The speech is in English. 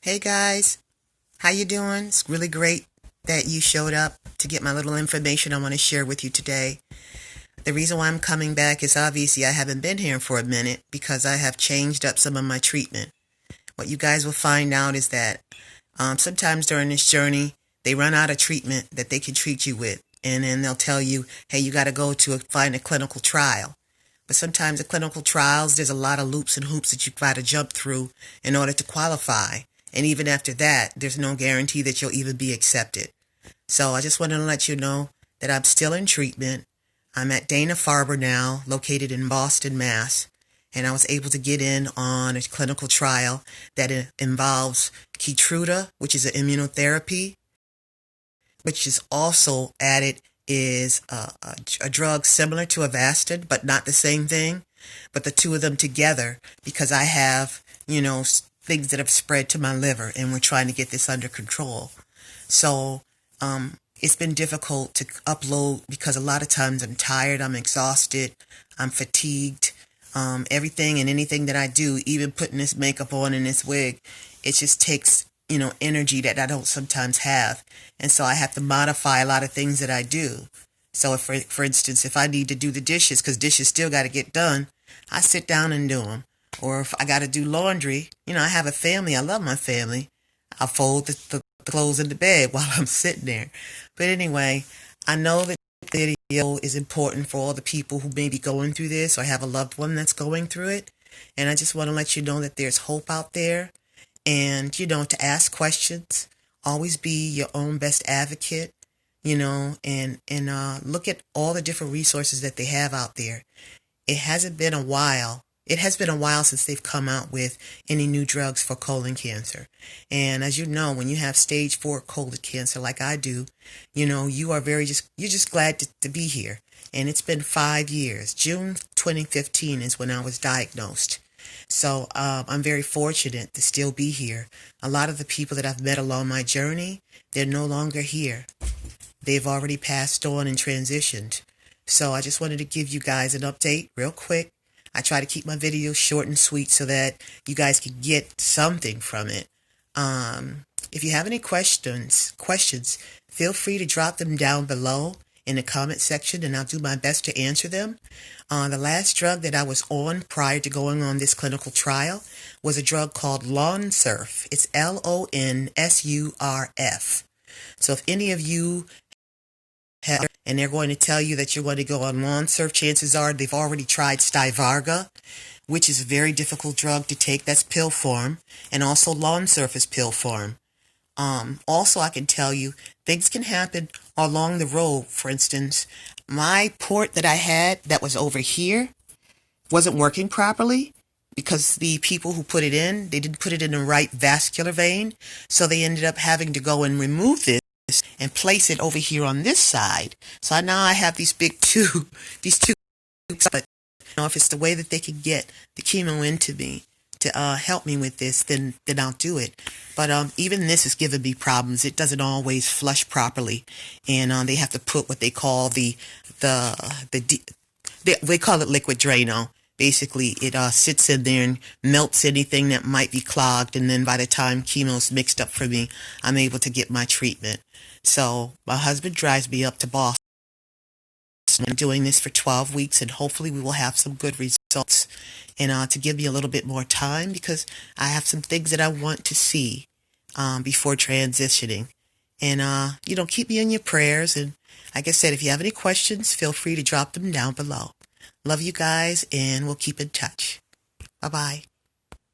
Hey guys, how you doing? It's really great that you showed up to get my little information I want to share with you today. The reason why I'm coming back is obviously I haven't been here for a minute because I have changed up some of my treatment. What you guys will find out is that sometimes during this journey, they run out of treatment that they can treat you with. And then they'll tell you, hey, you got to go to find a clinical trial. But sometimes the clinical trials, there's a lot of loops and hoops that you've got to jump through in order to qualify. And even after that, there's no guarantee that you'll even be accepted. So I just wanted to let you know that I'm still in treatment. I'm at Dana-Farber now, located in Boston, Mass. And I was able to get in on a clinical trial that involves Keytruda, which is an immunotherapy, which is also added is a drug similar to Avastin, but not the same thing. But the two of them together, because I have, things that have spread to my liver, and we're trying to get this under control. So it's been difficult to upload because a lot of times I'm tired, I'm exhausted, I'm fatigued. Everything and anything that I do, even putting this makeup on and this wig, it just takes, energy that I don't sometimes have. And so I have to modify a lot of things that I do. So if, for instance, if I need to do the dishes, because dishes still got to get done, I sit down and do them. Or if I got to do laundry, I have a family. I love my family. I'll fold the clothes in the bed while I'm sitting there. But anyway, I know that the video is important for all the people who may be going through this or have a loved one that's going through it. And I just want to let you know that there's hope out there. And, to ask questions, always be your own best advocate, and look at all the different resources that they have out there. It hasn't been a while. It has been a while since they've come out with any new drugs for colon cancer. And as you know, when you have stage 4 colon cancer like I do, you are you're just glad to be here. And it's been 5 years. June 2015 is when I was diagnosed. So I'm very fortunate to still be here. A lot of the people that I've met along my journey, they're no longer here. They've already passed on and transitioned. So I just wanted to give you guys an update real quick. I try to keep my videos short and sweet so that you guys can get something from it. If you have any questions, feel free to drop them down below in the comment section, and I'll do my best to answer them. The last drug that I was on prior to going on this clinical trial was a drug called Lonsurf. It's Lonsurf. So if any of you have, and they're going to tell you that you're going to go on Lonsurf, chances are they've already tried Stivarga, which is a very difficult drug to take. That's pill form, and also Lonsurf is pill form. Also, I can tell you things can happen along the road. For instance, my port that I had that was over here wasn't working properly because the people who put it in, they didn't put it in the right vascular vein. So they ended up having to go and remove this and place it over here on this side. So now I have these two, but if it's the way that they can get the chemo into me to help me with this, then I'll do it. But even this is giving me problems. It doesn't always flush properly, and they have to put what they call they call it liquid Drano. Basically, it sits in there and melts anything that might be clogged, and then by the time chemo's mixed up for me, I'm able to get my treatment. So my husband drives me up to Boston. I'm doing this for 12 weeks, and hopefully we will have some good results. And to give me a little bit more time, because I have some things that I want to see before transitioning. And, keep me in your prayers. And like I said, if you have any questions, feel free to drop them down below. Love you guys, and we'll keep in touch. Bye-bye.